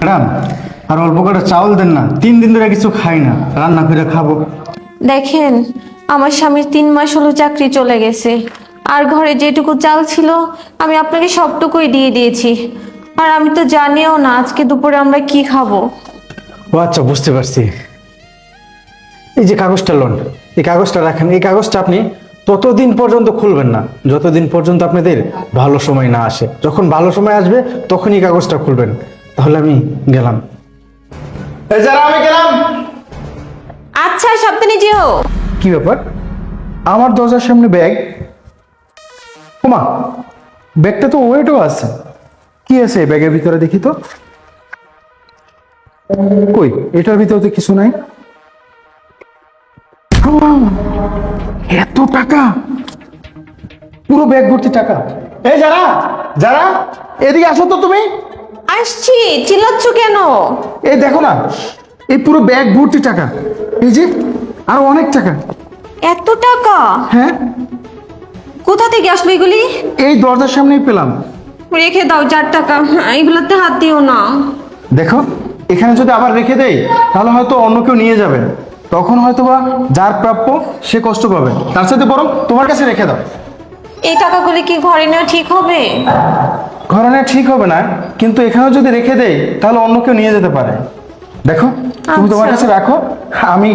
Madam, আর অল্প করে চাউল দেন না, 3 দিন ধরে কিছু খাই না, রান্না করে খাবো। দেখেন, আমার স্বামীর 3 মাস হলো চাকরি চলে গেছে, আর ঘরে যেটুকু চাল ছিল আমি আপনাকে সবটুকুই দিয়ে দিয়েছি। আর আমি তো জানিও না আজকে দুপুরে আমরা কি খাবো। ও আচ্ছা, বুঝতে পারছি। এই যে কাগজটা লোন, এই কাগজটা রাখেন। এই কাগজটা আপনি ততদিন পর্যন্ত খুলবেন না যতদিন পর্যন্ত আপনাদের ভালো সময় না আসে। যখন ভালো সময় আসবে তখনই কাগজটা খুলবেন। তাহলে আমি গেলাম। এই যারা, আমি গেলাম। আচ্ছা, সাবধানে যেও। কি ব্যাপার, আমার দরজার সামনে ব্যাগ? ওমা, ব্যাগটা তো ওয়েটও আছে। কি আছে এই ব্যাগের ভিতরে, দেখি তো। কই, এটার ভিতরে তো কিছু নাই। এত টাকা, পুরো ব্যাগ ভর্তি টাকা। এই যারা, যারা এদিকে আসো তো তুমি। আসছি, চিল্লাচ্ছ কেন? এই দেখো না, এই পুরো ব্যাগ ভর্তি টাকা। এই যে আরো অনেক টাকা। এত টাকা হ্যাঁ, কোথা থেকে আসলো এগুলি? এই দরজার সামনেই পেলাম। রেখে দাও 4 টাকা, এগুলোতে হাত দিও না। দেখো, এখানে যদি আবার রেখে দেই তাহলে হয়তো অন্য কেউ নিয়ে যাবে। তখন হয়তো বা যার প্রাপ্য সে কষ্ট পাবে। তার সাথে বরং তোমার কাছে রেখে দাও। এই টাকাগুলি কি ঘরে নেওয়া ঠিক হবে? ঘরে নেওয়া ঠিক হবে না, কিন্তু এখানেও যদি রেখে দেই তাহলে অন্য কেউ নিয়ে যেতে পারে। দেখো, তুমি তোমার আচ্ছা। কাছে রাখো। আমি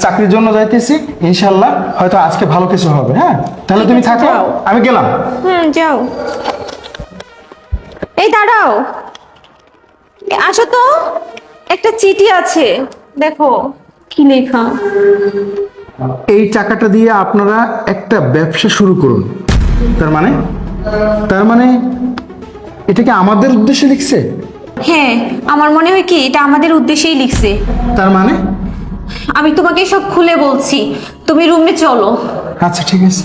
চাকরির জন্য যাইতেছি, ইনশাল্লাহ হয়তো আজকে ভালো কিছু হবে। হ্যাঁ, তাহলে তুমি থাকো, যাও। আমি গেলাম। যাও। এই দাঁড়াও, আসো তো। একটা চিঠি আছে, দেখো কি লেখা। এই টাকাটা দিয়ে আপনারা একটা ব্যবসা শুরু করুন। তার মানে এটা কি আমাদের উদ্দেশ্যে লিখছে? হ্যাঁ, আমার মনে হয় কি এটা আমাদের উদ্দেশ্যেই লিখছে। তার মানে আমি তোমাকে সব খুলে বলছি, তুমি রুমে চলো। আচ্ছা, ঠিক আছে।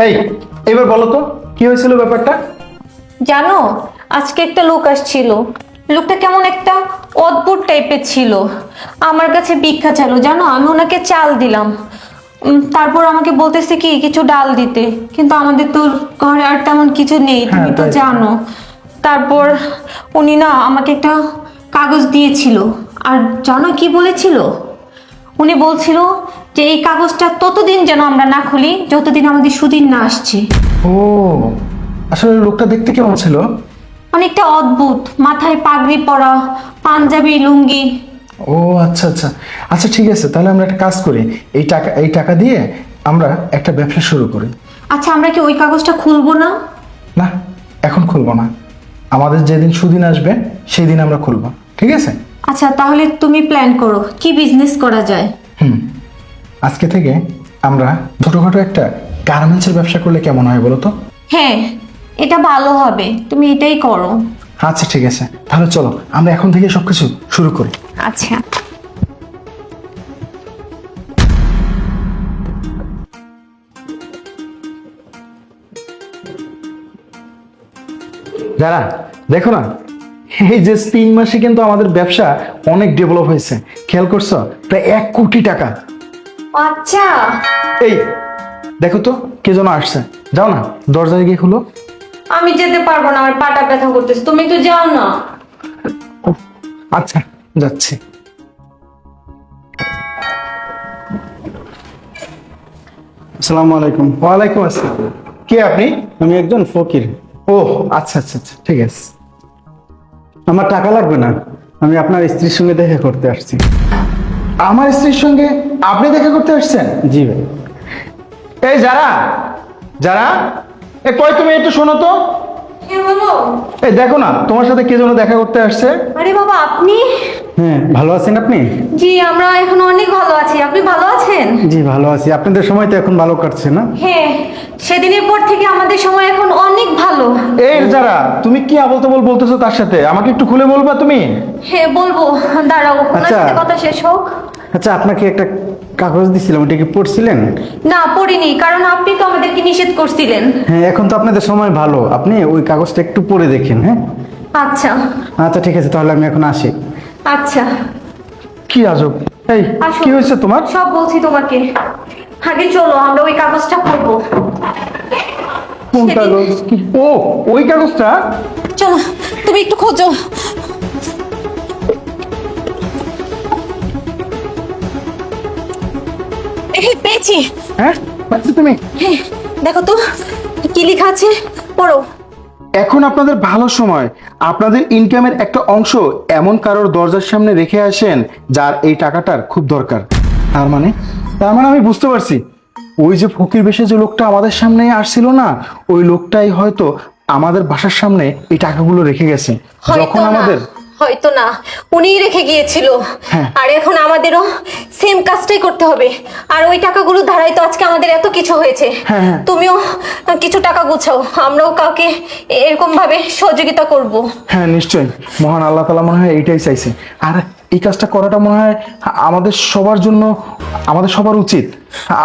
এই, এবার বলো তো কি হয়েছিল ব্যাপারটা। জানো, আজকে একটা লোক আসছিল। লোকটা কেমন একটা অদ্ভুত টাইপের ছিল। আমার কাছে ভিক্ষা চাইলো, জানো। আমি ওনাকে চাল দিলাম। তারপর আমাকে বলতেছে কি কিছু ডাল দিতে, কিন্তু আমাদের তো ঘরে আর তেমন কিছু নেই, তুমি তো তাই। জানো। তারপর উনি না আমাকে একটা কাগজ দিয়েছিল। আর জানো কি বলেছিল? উনি বলছিল যে এই কাগজটা ততদিন যেন আমরা না খুলি যতদিন আমাদের সুদিন না আসছে। ও, আসলে লোকটা দেখতে কেমন ছিল? অনেকটা অদ্ভুত, মাথায় পাগড়ি পরা, পাঞ্জাবি লুঙ্গি। ও আচ্ছা আচ্ছা। আচ্ছা, ঠিক আছে, তাহলে আমরা একটা কাজ করি। এই টাকা দিয়ে আমরা একটা ব্যবসা শুরু করি। আচ্ছা, আমরা কি ওই কাগজটা খুলবো না? না, এখন খুলবো না। আমাদের যেদিন সুদিন আসবে সেই দিন আমরা খুলবো, ঠিক আছে? আচ্ছা, তাহলে তুমি প্ল্যান করো কি বিজনেস করা যায়। আজকে থেকে আমরা ছোটখাটো একটা গার্মেন্টসের ব্যবসা করলে কেমন হয় বলো তো? হ্যাঁ, এটা ভালো হবে, তুমি এটাই করো। আচ্ছা, ঠিক আছে, তাহলে চলো আমরা এখন থেকে সবকিছু শুরু করি। আচ্ছা। যারা, দেখো না, এই যে 3 মাসে কিন্তু আমাদের ব্যবসা অনেক ডেভেলপ হয়েছে। খেয়াল করছো? প্রায় 1 কোটি টাকা। আচ্ছা, এই দেখো তো কে যেন আসছে। যাও না, দরজায় গিয়ে খুলো। আমি যেতে পারবো না, আমার পাটা ব্যথা করতেছে, তুমি তো যাও না। আচ্ছা, যাচ্ছি। আসসালামু আলাইকুম। ওয়ালাইকুম আসসালাম। কে আপনি? আমি একজন ফকির। ও আচ্ছা আচ্ছা আচ্ছা, ঠিক আছে। আমার টাকা লাগবে না, আমি আপনার স্ত্রীর সঙ্গে দেখা করতে আসছি। আমার স্ত্রীর সঙ্গে আপনি দেখা করতে আসছেন? জি ভাই। এই যারা, যারা, এ কই তুমি একটু শোনো তো। হ্যাঁ, বলো। এই দেখো না, তোমার সাথে কে যেন দেখা করতে আসছে। আরে বাবা, আপনি? হ্যাঁ, ভালো আছেন আপনি? জি, আমরা এখন অনেক ভালো আছি, আপনি ভালো আছেন? জি ভালো আছি। আপনাদের সময় তো এখন ভালো কাটছে না? হ্যাঁ, সেদিনের পর থেকে আমাদের সময় এখন অনেক ভালো। এই যারা, তুমি কি আবল তাবল বলতেছো তার সাথে? আমাকে একটু খুলে বলবা তুমি? হ্যাঁ বলবো, দাঁড়াও, ওনার আচ্ছা। সাথে কথা শেষ হোক। আচ্টা, আপনাকে একটা কাগজ দিছিলাম, ওটা কি পড়ছিলেন? না, পড়িনি, কারণ আপনি তো আমাদেরকে নিষেধ করছিলেন। হ্যাঁ, এখন তো আপনাদের সময় ভালো, আপনি ওই কাগজটা একটু পড়ে দেখেন। হ্যাঁ আচ্ছা। আচ্ছা, ঠিক আছে, তাহলে আমি এখন আসি। আচ্ছা, কি আজব। এই আসো। কি হয়েছে তোমার? সব বলছি তোমাকে। আগে চলো আমরা ওই কাগজটা পড়বো। কোন কাগজ? ও, ওই কাগজটা? চলো তুমি একটু খোঁজো। এই পেয়েছি। হ্যাঁ, পাচ্ছি তুমি? হ্যাঁ, দেখো তো কি লেখা আছে, পড়ো। এখন আপনাদের ভালো সময়। আপনাদের ইনকামের একটা অংশ এমন কারোর দরজার সামনে রেখে আসেন যার এই টাকাটার খুব দরকার। তার মানে আমি বুঝতে পারছি, ওই যে ফকির বেশে যে লোকটা আমাদের সামনে আসছিল না, ওই লোকটাই হয়তো আমাদের বাসার সামনে এই টাকাগুলো রেখে গেছে। যখন আমাদের হয়তো না, উনিই রেখে গিয়েছিল। হ্যাঁ। আর এখন আমাদেরও সেম কাজটাই করতে হবে। আর ওই টাকাগুলো ধারাই তো আজকে আমাদের এত কিছু হয়েছে। হ্যাঁ, হ্যাঁ। তুমিও কিছু টাকা গুছাও, আমরাও কাউকে এরকম ভাবে সহযোগিতা করব। হ্যাঁ, নিশ্চয়ই। মহান আল্লাহ তাআলা মনে হয় এইটাই চাইছে। আর এই কাজটা করাটা মনে হয় আমাদের সবার জন্য, আমাদের সবার উচিত।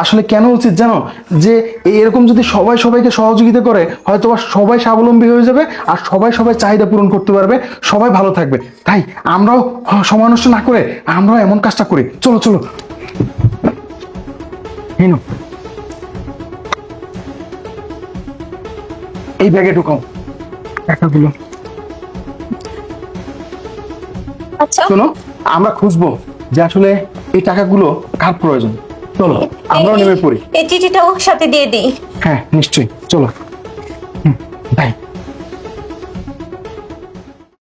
আসলে কেন উচিত জানো? যে এরকম যদি সবাই সবাইকে সহযোগিতা করে, হয়তো বা সবাই স্বাবলম্বী হয়ে যাবে, আর সবাই সবাই চাহিদা পূরণ করতে পারবে, সবাই ভালো থাকবে। তাই আমরাও সময় নষ্ট না করে আমরাও এমন কাজটা করি। চলো চলো। হিনু, এই ব্যাগে ঢুকাও টাকাগুলো। আচ্ছা, শোনো, আমরা খুঁজবো যে আসলে এই টাকাগুলো কার প্রয়োজন। চলো আমরাও নেমে পড়ি। এই চিঠিটাও সাথে দিয়ে দিই। হ্যাঁ, নিশ্চয়ই, চলো। তাই